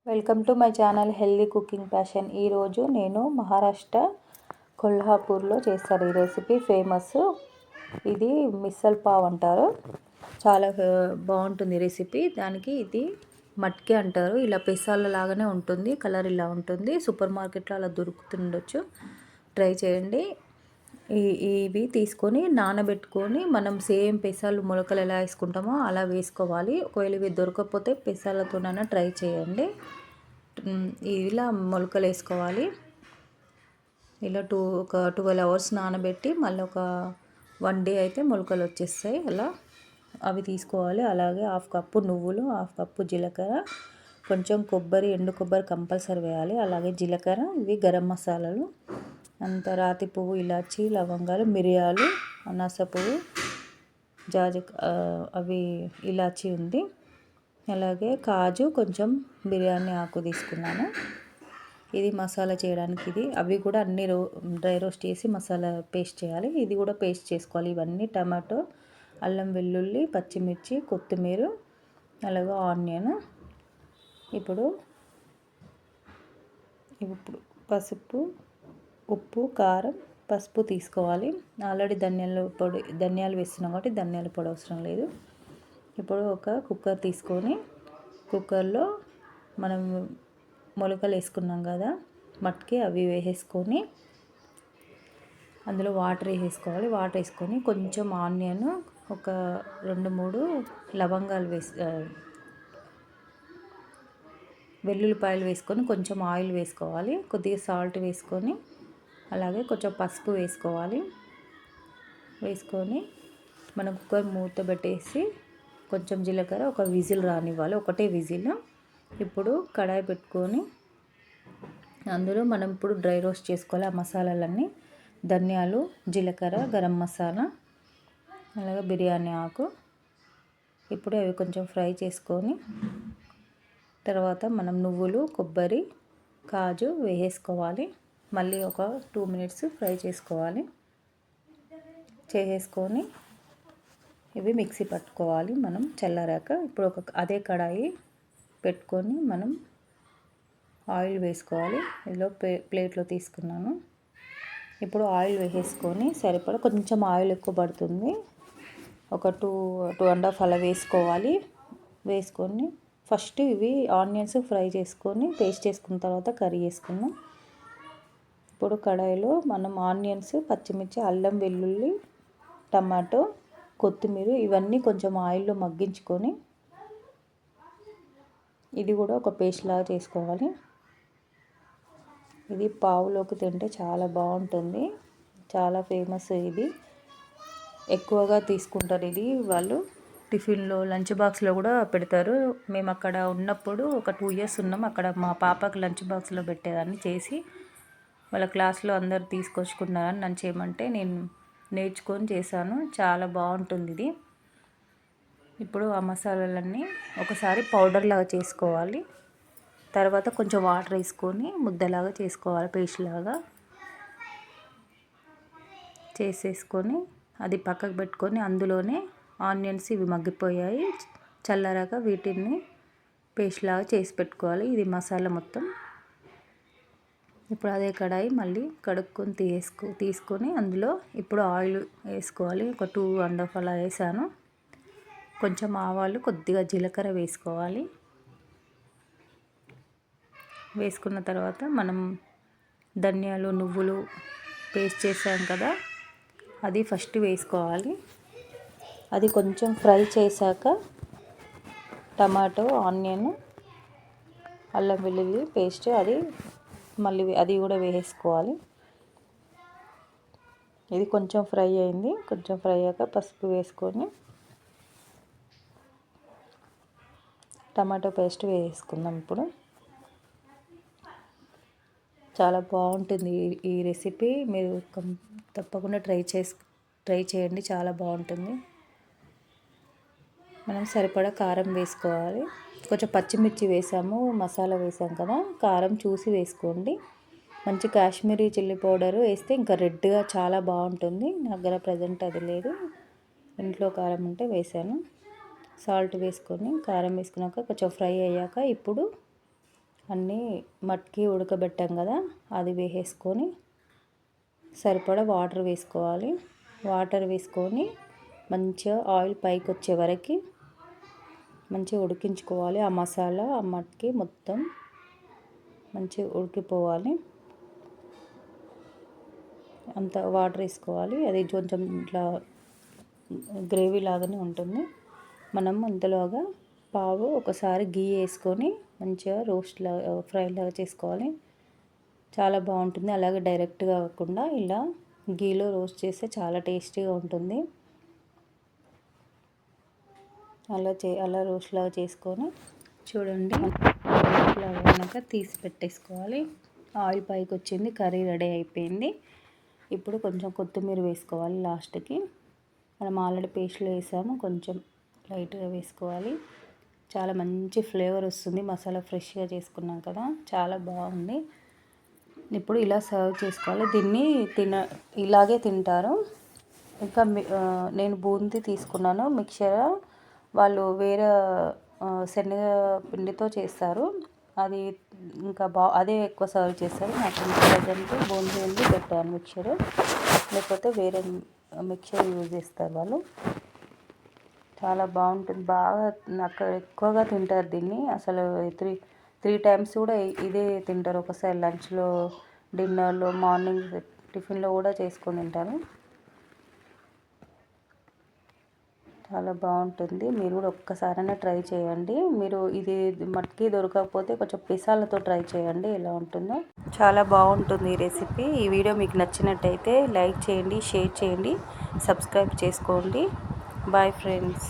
Welcome to my channel healthy cooking passion. ఈరోజు నేను మహారాష్ట్ర కొల్హాపూర్లో చేస్తాను ఈ రెసిపీ. ఫేమస్ ఇది మిసల్ పావ్ అంటారు. చాలా బాగుంటుంది రెసిపీ. దానికి ఇది మట్కే అంటారు. ఇలా పెసాల లాగానే ఉంటుంది, కలర్ ఇలా ఉంటుంది. సూపర్ మార్కెట్లో అలా దొరుకుతుండొచ్చు, ట్రై చేయండి. ఇవి తీసుకొని నానబెట్టుకొని మనం సేమ్ పెసాలు మొలకలు ఎలా వేసుకుంటామో అలా వేసుకోవాలి. ఒకవేళ ఇవి దొరకకపోతే పెసాలతోనైనా ట్రై చేయండి. ఇలా మొలకలు వేసుకోవాలి. ఇలా ఒక 12 అవర్స్ నానబెట్టి మళ్ళీ ఒక 1 డే అయితే మొలకలు వచ్చేస్తాయి. అలా అవి తీసుకోవాలి. అలాగే 1/2 కప్పు నువ్వులు, 1/2 కప్పు జీలకర్ర, కొంచెం కొబ్బరి, ఎండు కొబ్బరి కంపల్సరీ వేయాలి. అలాగే జీలకర్ర, ఇవి గరం మసాలాలు, అంత రాతి పువ్వు, ఇలాచి, లవంగాలు, మిరియాలు, అనాస పువ్వు, అవి ఇలాచి ఉంది. అలాగే కాజు, కొంచెం బిర్యానీ ఆకు తీసుకున్నాను. ఇది మసాలా చేయడానికి. అవి కూడా అన్ని డ్రై రోస్ట్ చేసి మసాలా పేస్ట్ చేయాలి. ఇది కూడా పేస్ట్ చేసుకోవాలి. ఇవన్నీ టమాటో, అల్లం వెల్లుల్లి, పచ్చిమిర్చి, కొత్తిమీర, అలాగే ఆనియన్. ఇప్పుడు పసుపు, ఉప్పు, కారం, పసుపు తీసుకోవాలి. ఆల్రెడీ ధనియాలు వేస్తున్నాం కాబట్టి ధనియాల పొడి అవసరం లేదు. ఇప్పుడు ఒక కుక్కర్ తీసుకొని కుక్కర్లో మనం మొలకలు వేసుకున్నాం కదా మట్కి, అవి వేసేసుకొని అందులో వాటర్ వేసుకోవాలి. వాటర్ వేసుకొని కొంచెం ఆనియన్, ఒక 2-3 లవంగాలు వెల్లుల్లిపాయలు వేసుకొని కొంచెం ఆయిల్ వేసుకోవాలి. కొద్దిగా సాల్ట్ వేసుకొని అలాగే కొంచెం పసుపు వేసుకోవాలి. వేసుకొని మనం కుక్కర్ మూత పెట్టేసి కొంచెం జీలకర్ర, ఒక విజిల్ రానివ్వాలి, ఒకటే విజిల్. ఇప్పుడు కడాయి పెట్టుకొని అందులో మనం ఇప్పుడు డ్రై రోస్ట్ చేసుకోవాలి ఆ మసాలాలన్నీ. ధనియాలు, జీలకర్ర, గరం మసాలా, అలాగే బిర్యానీ ఆకు. ఇప్పుడు అవి కొంచెం ఫ్రై చేసుకొని తర్వాత మనం నువ్వులు, కొబ్బరి, కాజు వేసేసుకోవాలి. మళ్ళీ ఒక 2 minutes ఫ్రై చేసుకోవాలి. చేసేసుకొని ఇవి మిక్సీ పట్టుకోవాలి మనం చల్లారాక. ఇప్పుడు అదే కడాయి పెట్టుకొని మనం ఆయిల్ వేసుకోవాలి. ఇందులో ప్లేట్లో తీసుకున్నాను. ఇప్పుడు ఆయిల్ వేసేసుకొని సరిపడా, కొంచెం ఆయిల్ ఎక్కువ పడుతుంది, ఒక 2.5 అలా వేసుకోవాలి. వేసుకొని ఫస్ట్ ఇవి ఆనియన్స్ ఫ్రై చేసుకొని పేస్ట్ చేసుకున్న తర్వాత కర్రీ వేసుకున్నాం. ఇప్పుడు కడాయిలో మనం ఆనియన్స్, పచ్చిమిర్చి, అల్లం వెల్లుల్లి, టమాటో, కొత్తిమీర ఇవన్నీ కొంచెం ఆయిల్లో మగ్గించుకొని ఇది కూడా ఒక పేస్ట్ లాగా చేసుకోవాలి. ఇది పావులోకి తింటే చాలా బాగుంటుంది. చాలా ఫేమస్. ఇది ఎక్కువగా తీసుకుంటారు. ఇది వాళ్ళు టిఫిన్లో, లంచ్ బాక్స్లో కూడా పెడతారు. మేము అక్కడ ఉన్నప్పుడు ఒక 2 years ఉన్నాం. అక్కడ మా పాపకు లంచ్ బాక్స్లో పెట్టేదాన్ని చేసి. వాళ్ళ క్లాస్లో అందరు తీసుకొచ్చుకున్నారని నన్ను చేయమంటే నేను నేర్చుకొని చేశాను. చాలా బాగుంటుంది ఇది. ఇప్పుడు ఆ మసాలాలన్నీ ఒకసారి పౌడర్ లాగా చేసుకోవాలి. తర్వాత కొంచెం వాటర్ వేసుకొని ముద్దలాగా చేసుకోవాలి, పేస్ట్ లాగా చేసేసుకొని అది పక్కకు పెట్టుకొని అందులోనే ఆనియన్స్ ఇవి మగ్గిపోయాయి. చల్లారాక వీటిని పేస్ట్ లాగా చేసి పెట్టుకోవాలి. ఇది మసాలా మొత్తం. ఇప్పుడు అదే కడాయి మళ్ళీ కడుక్కొని తీసుకొని అందులో ఇప్పుడు ఆయిల్ వేసుకోవాలి. ఒక 2.5 అలా వేసాను. కొంచెం ఆవాలు, కొద్దిగా జీలకర్ర వేసుకోవాలి. వేసుకున్న తర్వాత మనం ధనియాలు, నువ్వులు పేస్ట్ చేసాం కదా అది ఫస్ట్ వేసుకోవాలి. అది కొంచెం ఫ్రై చేశాక టమాటో, ఆనియన్, అల్లం వెల్లుల్లి పేస్ట్ అది కూడా వేసుకోవాలి. ఇది కొంచెం ఫ్రై అయింది. కొంచెం ఫ్రై అయ్యాక పసుపు వేసుకొని టమాటో పేస్ట్ వేసుకుందాం. ఇప్పుడు చాలా బాగుంటుంది ఈ రెసిపీ. మీరు తప్పకుండా ట్రై చేయండి. చాలా బాగుంటుంది. మనం సరిపడా కారం వేసుకోవాలి. కొంచెం పచ్చిమిర్చి వేసాము, మసాలా వేసాం కదా, కారం చూసి వేసుకోండి. మంచి కాశ్మీరీ చిల్లీ పౌడర్ వేస్తే ఇంకా రెడ్గా చాలా బాగుంటుంది. నా దగ్గర ప్రజెంట్ అది లేదు, ఇంట్లో కారం ఉంటే వేసాను. సాల్ట్ వేసుకొని కారం వేసుకున్నాక కొంచెం ఫ్రై అయ్యాక ఇప్పుడు అన్నీ మట్కి ఉడకబెట్టాం కదా, అది వేసేసుకొని సరిపడా వాటర్ వేసుకోవాలి. వాటర్ వేసుకొని మంచిగా ఆయిల్ పైకి వచ్చే వరకు మంచిగా ఉడికించుకోవాలి. ఆ మసాలా ఆ మట్కి మొత్తం మంచిగా ఉడికిపోవాలి. అంత వాటర్ వేసుకోవాలి. అది కొంచెం ఇట్లా గ్రేవీ లాగానే ఉంటుంది. మనం అంతలోగా ఒకసారి గీ వేసుకొని మంచిగా రోస్ట్ లాగా ఫ్రై లాగా చేసుకోవాలి. చాలా బాగుంటుంది. అలాగే డైరెక్ట్గా కాకుండా ఇలా గీలో రోస్ట్ చేస్తే చాలా టేస్టీగా ఉంటుంది. అలా రోస్ట్ లాగా చేసుకొని చూడండి, రోస్ట్ లాగా అయినాక తీసి పెట్టేసుకోవాలి. ఆయిల్ పైకి వచ్చింది, కర్రీ రెడీ అయిపోయింది. ఇప్పుడు కొంచెం కొత్తిమీర వేసుకోవాలి లాస్ట్కి. మనం ఆల్రెడీ పేస్ట్లో వేసాము, కొంచెం లైట్గా వేసుకోవాలి. చాలా మంచి ఫ్లేవర్ వస్తుంది. మసాలా ఫ్రెష్గా చేసుకున్నాం కదా, చాలా బాగుంది. ఇప్పుడు ఇలా సర్వ్ చేసుకోవాలి. దీన్ని ఇలాగే తింటారు. ఇంకా నేను బూందీ తీసుకున్నాను మిక్చర్. వాళ్ళు వేరే శనగ పిండితో చేస్తారు. అది ఇంకా అదే ఎక్కువ సర్వ్ చేస్తారు. నాకు ప్రజెంట్ బూందీ ఉంది పెట్టాను మిక్చర్, లేకపోతే వేరే మిక్చర్ యూజ్ చేస్తారు వాళ్ళు. చాలా బాగుంటుంది. బాగా అక్కడ ఎక్కువగా తింటారు దీన్ని. అసలు త్రీ టైమ్స్ కూడా ఇదే తింటారు. ఒకసారి లంచ్లో, డిన్నర్లో, మార్నింగ్ టిఫిన్లో కూడా చేసుకొని తింటారు. చాలా బాగుంటుంది. మీరు కూడా ఒక్కసారైనా ట్రై చేయండి. మీరు ఇది మట్కి దొరకకపోతే కొంచెం పిసాలతో ట్రై చేయండి, ఎలా ఉంటుందో. చాలా బాగుంటుంది ఈ రెసిపీ. ఈ వీడియో మీకు నచ్చినట్టయితే లైక్ చేయండి, షేర్ చేయండి, సబ్స్క్రైబ్ చేసుకోండి. Bye friends.